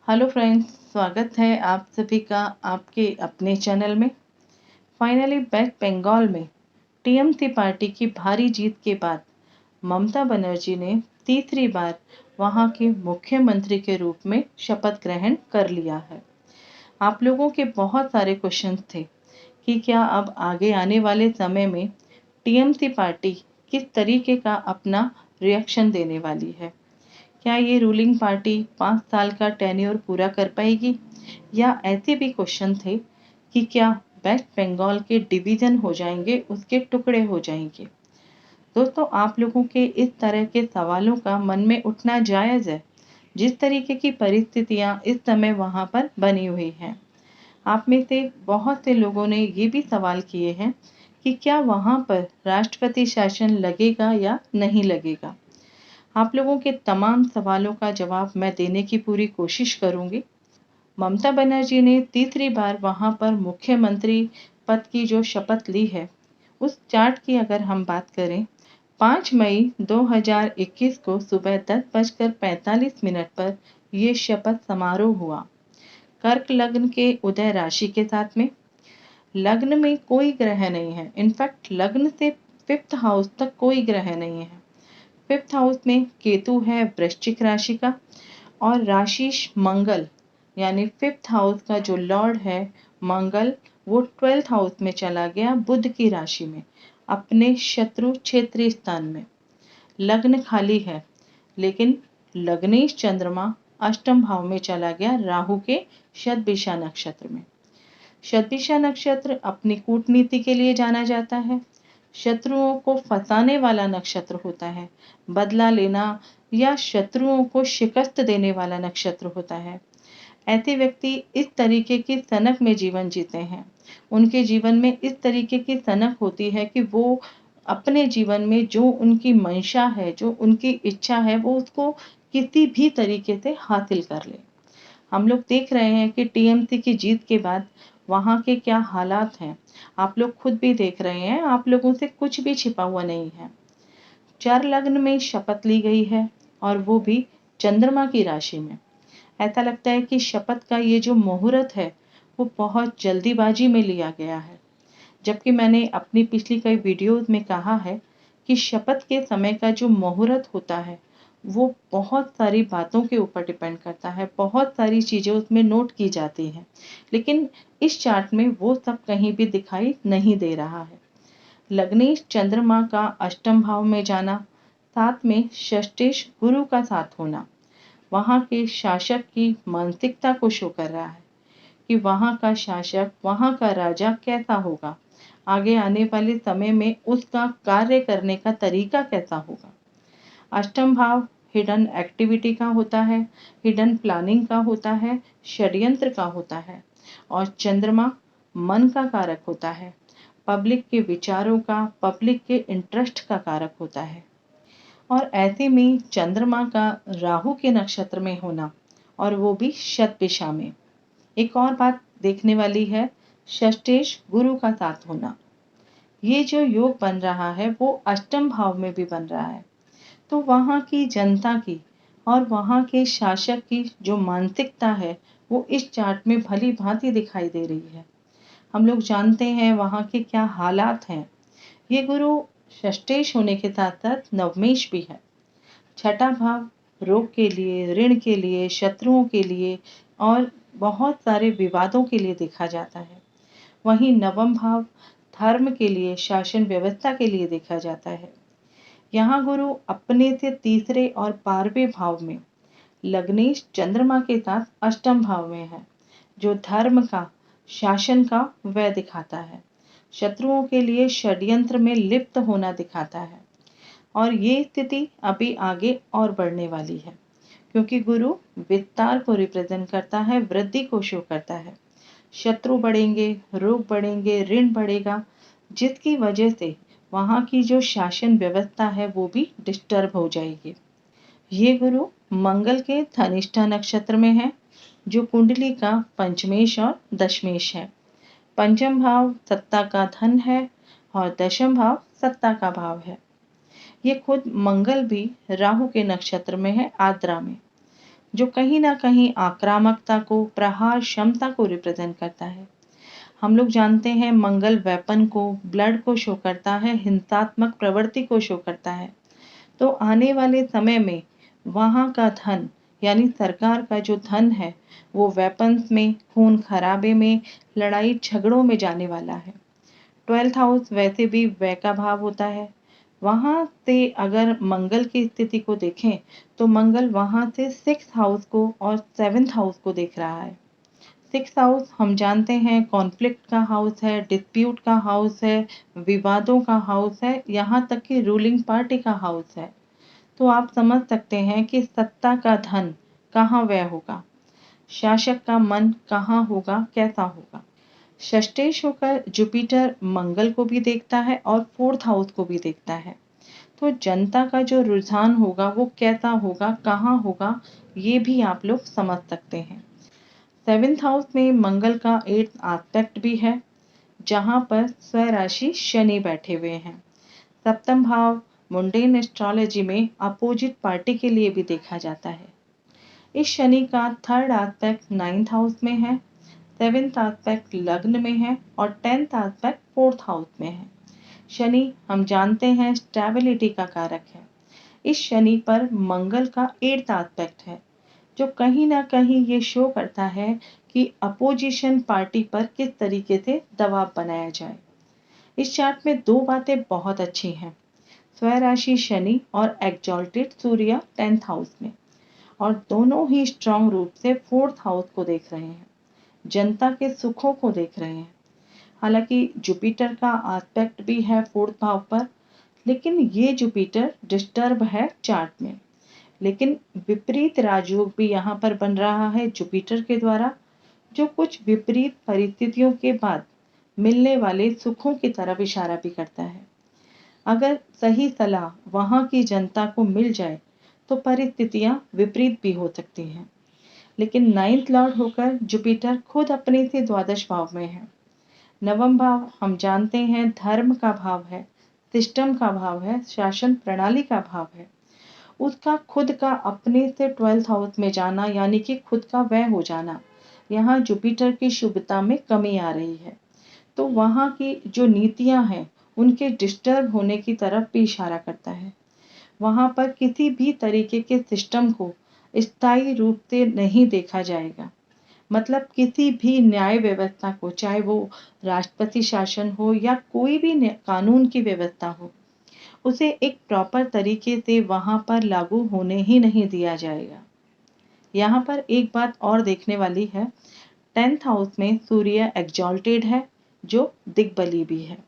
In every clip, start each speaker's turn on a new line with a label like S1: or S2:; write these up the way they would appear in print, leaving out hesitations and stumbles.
S1: Hello friends, स्वागत है आप सभी का आपके अपने चैनल में। फाइनली वेस्ट बंगाल में टीएमसी पार्टी की भारी जीत के बाद ममता बनर्जी ने तीसरी बार वहां के मुख्यमंत्री के रूप में शपथ ग्रहण कर लिया है। आप लोगों के बहुत सारे क्वेश्चंस थे कि क्या अब आगे आने वाले समय में टीएमसी पार्टी किस तरीके का अपना रिएक्शन देने वाली है। क्या ये रूलिंग पार्टी 5 साल का टेन्योर पूरा कर पाएगी, या ऐसे भी क्वेश्चन थे कि क्या वेस्ट बंगाल के डिवीजन हो जाएंगे, उसके टुकड़े हो जाएंगे। दोस्तों, आप लोगों के इस तरह के सवालों का मन में उठना जायज़ है, जिस तरीके की परिस्थितियां इस समय वहां पर बनी हुई हैं। आप में से बहुत से लोगों ने ये भी सवाल किए हैं कि क्या वहां पर राष्ट्रपति शासन लगेगा या नहीं लगेगा। आप लोगों के तमाम सवालों का जवाब मैं देने की पूरी कोशिश करूंगी। ममता बनर्जी ने तीसरी बार वहां पर मुख्यमंत्री पद की जो शपथ ली है, उस चार्ट की अगर हम बात करें, 5 मई 2021 को सुबह 10:45 पर यह शपथ समारोह हुआ। कर्क लग्न के उदय राशि के साथ में। लग्न में कोई ग्रह नहीं है, इनफैक्ट लग्न से 5th हाउस तक कोई ग्रह नहीं है। 5th हाउस में केतु है वृश्चिक राशि का, और राशिश मंगल यानी 5th हाउस का जो लॉर्ड है मंगल, वो 12th हाउस में चला गया बुध की राशि में, अपने शत्रु क्षेत्रीय स्थान में। लग्न खाली है, लेकिन लग्नेश चंद्रमा अष्टम भाव में चला गया राहु के शतभिषा नक्षत्र में। शतभिषा नक्षत्र अपनी कूटनीति के लिए जाना जाता है। शत्रुओं को फंसाने वाला नक्षत्र होता है, बदला लेना या शत्रुओं को शिकस्त देने वाला नक्षत्र होता है। ऐसे व्यक्ति इस तरीके की सनक में जीवन जीते हैं। उनके जीवन में इस तरीके की सनक होती है कि वो अपने जीवन में जो उनकी मंशा है, जो उनकी इच्छा है, वो उसको किसी भी तरीके से हासिल कर ले। हम लोग देख रहे हैं कि टीएमसी की जीत के बाद वहां के क्या हालात हैं। आप लोग खुद भी देख रहे हैं, आप लोगों से कुछ भी छिपा हुआ नहीं है। चर लग्न में शपथ ली गई है, और वो भी चंद्रमा की राशि में। ऐसा लगता है कि शपथ का ये जो मुहूर्त है, वो बहुत जल्दीबाजी में लिया गया है। जबकि मैंने अपनी पिछली कई वीडियोस में कहा है कि शपथ के समय का जो मुहूर्त होता है, वो बहुत सारी बातों के ऊपर डिपेंड करता है, बहुत सारी चीजें उसमें नोट की जाती हैं। लेकिन इस चार्ट में वो सब कहीं भी दिखाई नहीं दे रहा है। लग्नेश चंद्रमा का अष्टम भाव में जाना, साथ में षष्ठेश गुरु का साथ होना, वहां के शासक की मानसिकता को शो कर रहा है कि वहां का शासक, वहां का राजा कैसा होगा, आगे आने वाले समय में उसका कार्य करने का तरीका कैसा होगा। अष्टम भाव हिडन एक्टिविटी का होता है, हिडन प्लानिंग का होता है, षड्यंत्र का होता है। और चंद्रमा मन का कारक होता है, पब्लिक के विचारों का, पब्लिक के इंटरेस्ट का कारक होता है। और ऐसे में चंद्रमा का राहु के नक्षत्र में होना, और वो भी शतभिषा में। एक और बात देखने वाली है, षष्ठेश गुरु का साथ होना। ये जो योग बन रहा है वो अष्टम भाव में भी बन रहा है। तो वहाँ की जनता की और वहाँ के शासक की जो मानसिकता है, वो इस चार्ट में भली भांति दिखाई दे रही है। हम लोग जानते हैं वहाँ के क्या हालात हैं। ये गुरु षष्ठेश होने के साथ साथ नवमेश भी है। छठा भाव रोग के लिए, ऋण के लिए, शत्रुओं के लिए और बहुत सारे विवादों के लिए देखा जाता है। वहीं नवम भाव धर्म के लिए, शासन व्यवस्था के लिए देखा जाता है। यहाँ गुरु अपने से तीसरे और 12वें भाव में लग्नेश चंद्रमा के साथ अष्टम भाव में है, जो धर्म का, शासन का वह दिखाता है। शत्रुओं के लिए षड्यंत्र में लिप्त होना दिखाता है। और ये स्थिति अभी आगे और बढ़ने वाली है, क्योंकि गुरु विस्तार को रिप्रेजेंट करता है, वृद्धि को शो करता है। शत्रु बढ़ेंगे, रोग बढ़ेंगे, ऋण बढ़ेगा, जिसकी वजह से वहाँ की जो शासन व्यवस्था है वो भी डिस्टर्ब हो जाएगी। ये गुरु मंगल के धनिष्ठा नक्षत्र में है, जो कुंडली का पंचमेश और दशमेश है। पंचम भाव सत्ता का धन है, और दशम भाव सत्ता का भाव है। ये खुद मंगल भी राहु के नक्षत्र में है, आद्रा में। जो कहीं ना कहीं आक्रामकता को, प्रहार क्षमता को रिप्रेजेंट करता है। हम लोग जानते हैं मंगल वेपन को, ब्लड को शो करता है, हिंसात्मक प्रवृत्ति को शो करता है। तो आने वाले समय में वहाँ का धन यानी सरकार का जो धन है वो वेपन्स में, खून खराबे में, लड़ाई झगड़ों में जाने वाला है। 12th हाउस वैसे भी व्यय का भाव होता है। वहाँ से अगर मंगल की स्थिति को देखें तो मंगल वहाँ से 6th हाउस को और 7th हाउस को देख रहा है। 6th हाउस हम जानते हैं कॉन्फ्लिक्ट का हाउस है, डिस्प्यूट का हाउस है, विवादों का हाउस है, यहाँ तक कि रूलिंग पार्टी का हाउस है। तो आप समझ सकते हैं कि सत्ता का धन कहाँ व्यय होगा, शासक का मन कहाँ होगा, कैसा होगा। षष्ठेश होकर जुपिटर मंगल को भी देखता है और 4th हाउस को भी देखता है। तो जनता का जो रुझान होगा वो कैसा होगा, कहाँ होगा, ये भी आप लोग समझ सकते हैं। 7th हाउस में मंगल का 8th एस्पेक्ट भी है, जहाँ पर स्वराशि शनि बैठे हुए हैं। सप्तम भाव मुंडेन एस्ट्रोलॉजी में अपोजिट पार्टी के लिए भी देखा जाता है। इस शनि का 3rd एस्पेक्ट 9th हाउस में है, 7th एस्पेक्ट लग्न में है और 10th एस्पेक्ट 4th हाउस में है। शनि हम जानते हैं स्टेबिलिटी का कारक है। इस शनि पर मंगल का 8th एस्पेक्ट है, जो कहीं ना कहीं ये शो करता है कि अपोजिशन पार्टी पर किस तरीके से दबाव बनाया जाए। इस चार्ट में दो बातें बहुत अच्छी हैं, स्वराशि शनि और एक्सॉल्टेड सूर्य 10th हाउस में, और दोनों ही स्ट्रांग रूप से 4th हाउस को देख रहे हैं, जनता के सुखों को देख रहे हैं। हालांकि जुपिटर का एस्पेक्ट भी है 4th भाव पर, लेकिन ये जुपिटर डिस्टर्ब है चार्ट में। लेकिन विपरीत राजयोग भी यहाँ पर बन रहा है जुपिटर के द्वारा, जो कुछ विपरीत परिस्थितियों के बाद मिलने वाले सुखों की तरफ इशारा भी करता है। अगर सही सलाह वहां की जनता को मिल जाए तो परिस्थितियां विपरीत भी हो सकती हैं। लेकिन 9th लॉर्ड होकर जुपिटर खुद अपने से द्वादश भाव में है। नवम भाव हम जानते हैं धर्म का भाव है, सिस्टम का भाव है, शासन प्रणाली का भाव है। उसका खुद का अपने से 12th हाउस में जाना यानी कि खुद का व्यय हो जाना, यहाँ जुपिटर की शुभता में कमी आ रही है। तो वहाँ की जो नीतियां हैं उनके डिस्टर्ब होने की तरफ भी इशारा करता है। वहाँ पर किसी भी तरीके के सिस्टम को स्थायी रूप से नहीं देखा जाएगा। मतलब किसी भी न्याय व्यवस्था को, चाहे वो राष्ट्रपति शासन हो या कोई भी कानून की व्यवस्था हो, उसे एक प्रॉपर तरीके से वहाँ पर लागू होने ही नहीं दिया जाएगा। यहाँ पर एक बात और देखने वाली है, 10th हाउस में सूर्य एक्सॉल्टेड है जो दिग्बली भी है।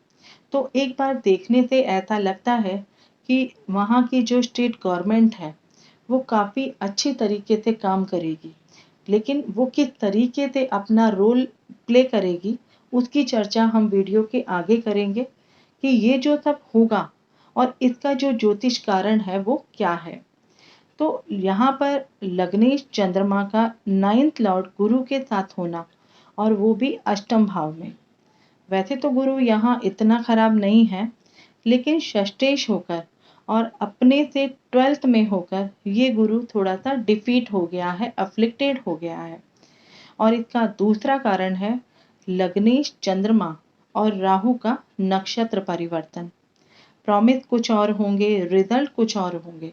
S1: तो एक बार देखने से ऐसा लगता है कि वहाँ की जो स्टेट गवर्नमेंट है वो काफ़ी अच्छी तरीके से काम करेगी, लेकिन वो किस तरीके से अपना रोल प्ले करेगी उसकी चर्चा हम वीडियो के आगे करेंगे कि ये जो सब होगा और इसका जो ज्योतिष कारण है वो क्या है। तो यहाँ पर लग्नेश चंद्रमा का 9th लॉर्ड गुरु के साथ होना, और वो भी अष्टम भाव में। वैसे तो गुरु यहाँ इतना खराब नहीं है, लेकिन षष्ठेश होकर और अपने से 12th में होकर ये गुरु थोड़ा सा डिफीट हो गया है, अफ्लिक्टेड हो गया है। और इसका दूसरा कारण है लग्नेश चंद्रमा और राहु का नक्षत्र परिवर्तन। प्रॉमिस कुछ और होंगे, रिजल्ट कुछ और होंगे।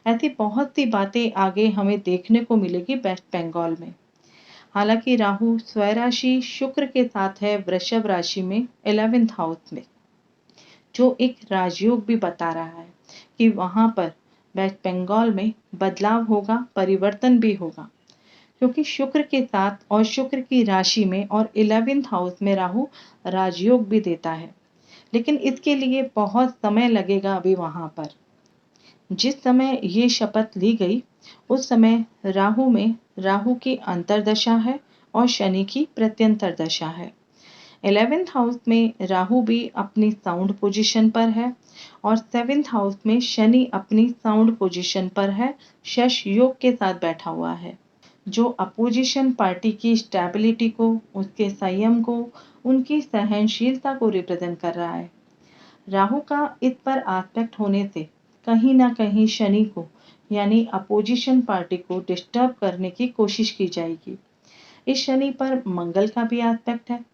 S1: ऐसी बहुत सी बातें आगे हमें देखने को मिलेगी वेस्ट बंगाल में। हालांकि राहु स्वराशि शुक्र के साथ है वृषभ राशि में 11th हाउस में, जो एक राजयोग भी बता रहा है कि वहां पर वेस्ट बंगाल में बदलाव होगा, परिवर्तन भी होगा, क्योंकि शुक्र के साथ और शुक्र की राशि में और 11th हाउस में राहु राजयोग भी देता है। लेकिन इसके लिए बहुत समय लगेगा अभी वहां पर। जिस समय ये शपथ ली गई उस समय राहु में राहु की अंतर्दशा है और शनि की प्रत्यंतर दशा है। 11th हाउस में राहु भी अपनी साउंड पोजीशन पर है और 7th हाउस में शनि अपनी साउंड पोजीशन पर है, शश योग के साथ बैठा हुआ है, जो अपोजिशन पार्टी की स्टेबिलिटी को, उसके संयम को, उनकी सहनशीलता को रिप्रेजेंट कर रहा है। राहु का इस पर एस्पेक्ट होने से कहीं ना कहीं शनि को यानी अपोजिशन पार्टी को डिस्टर्ब करने की कोशिश की जाएगी। इस शनि पर मंगल का भी एस्पेक्ट है,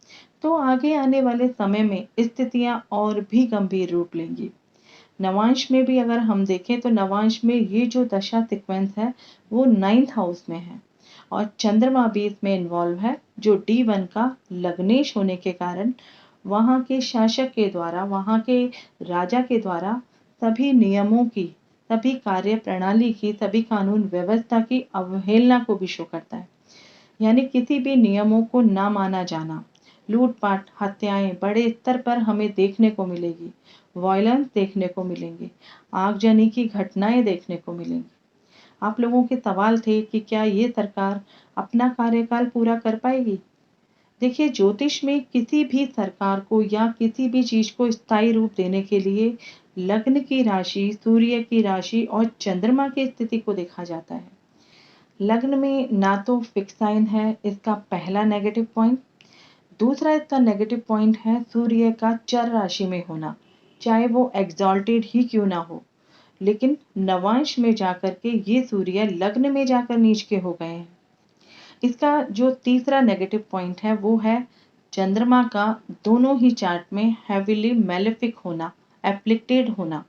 S1: तो आगे आने वाले समय में स्थितियां और भी गंभीर रूप लेंगी। नवांश में भी अगर हम देखें तो नवांश में ये जो दशा सीक्वेंस है वो 9th हाउस में है और चंद्रमा भी इसमें इन्वॉल्व है, जो D1 का लग्नेश होने के कारण वहां के शासक के द्वारा, वहां के राजा के द्वारा सभी नियमों की, सभी कार्य प्रणाली की, सभी कानून व्यवस्था की अवहेलना को भी शो करता है। यानी किसी भी नियमों को ना माना जाना, लूटपाट, हत्याएं बड़े स्तर पर हमें देखने को मिलेगी, वायलेंस देखने को मिलेंगे, आगजनी की घटनाएं देखने को मिलेंगी। आप लोगों के सवाल थे कि क्या ये सरकार अपना कार्यकाल पूरा कर पाएगी? देखिए, ज्योतिष में किसी भी सरकार को या किसी भी चीज को स्थायी रूप देने के लिए लग्न की राशि, सूर्य की राशि और चंद्रमा की स्थिति को देखा जाता है। लग्न में ना तो फिक्स साइन है, इसका पहला नेगेटिव पॉइंट। दूसरा इसका नेगेटिव पॉइंट है सूर्य का चर राशि में होना, चाहे वो एग्जॉल्टेड ही क्यों ना हो, लेकिन नवांश में जाकर के ये सूर्य लग्न में जाकर नीच के हो गए हैं। इसका जो तीसरा नेगेटिव पॉइंट है वो है चंद्रमा का दोनों ही चार्ट में हैवीली मेलेफिक होना, एफ्लिक्टेड होना।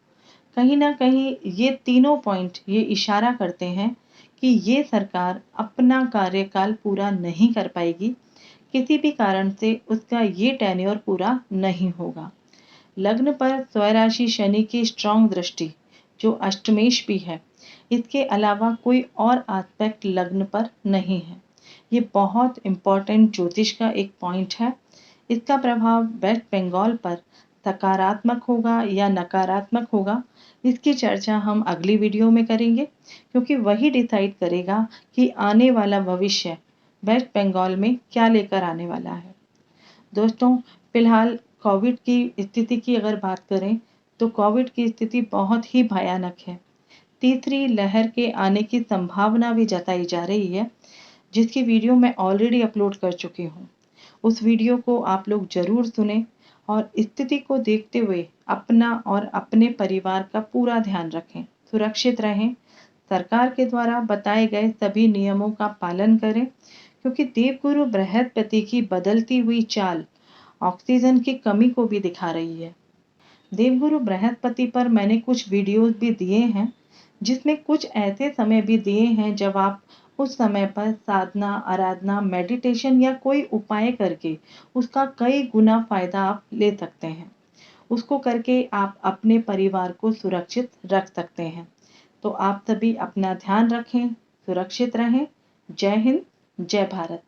S1: कहीं ना कहीं ये तीनों पॉइंट ये इशारा करते हैं कि ये सरकार अपना कार्यकाल पूरा नहीं कर पाएगी, किसी भी कारण से उसका ये टेन्योर पूरा नहीं होगा। लग्न पर स्वराशि शनि की स्ट्रॉन्ग दृष्टि जो अष्टमेश भी है, इसके अलावा कोई और एस्पेक्ट लग्न पर नहीं है। ये बहुत इंपॉर्टेंट ज्योतिष का एक पॉइंट है। इसका प्रभाव वेस्ट बंगाल पर सकारात्मक होगा या नकारात्मक होगा, इसकी चर्चा हम अगली वीडियो में करेंगे, क्योंकि वही डिसाइड करेगा कि आने वाला भविष्य वेस्ट बंगाल में क्या लेकर आने वाला है। दोस्तों, फिलहाल कोविड की स्थिति की अगर बात करें तो कोविड की स्थिति बहुत ही भयानक है। तीसरी लहर के आने की संभावना भी जताई जा रही है, जिसकी वीडियो मैं ऑलरेडी अपलोड कर चुकी हूँ। उस वीडियो को आप लोग जरूर सुने और स्थिति को देखते हुए अपना और अपने परिवार का पूरा ध्यान रखें, सुरक्षित रहें, सरकार के द्वारा बताए गए सभी नियमों का पालन करें, क्योंकि देवगुरु बृहस्पति की बदलती हुई चाल ऑक्सीजन की कमी को भी दिखा रही है। देवगुरु बृहस्पति पर मैंने कुछ वीडियोस भी दिए हैं, जिसमें कुछ ऐसे समय भी दिए हैं जब आप उस समय पर साधना, आराधना, मेडिटेशन या कोई उपाय करके उसका कई गुना फायदा आप ले सकते हैं। उसको करके आप अपने परिवार को सुरक्षित रख सकते हैं। तो आप सभी अपना ध्यान रखें, सुरक्षित रहें। जय हिंद, जय भारत।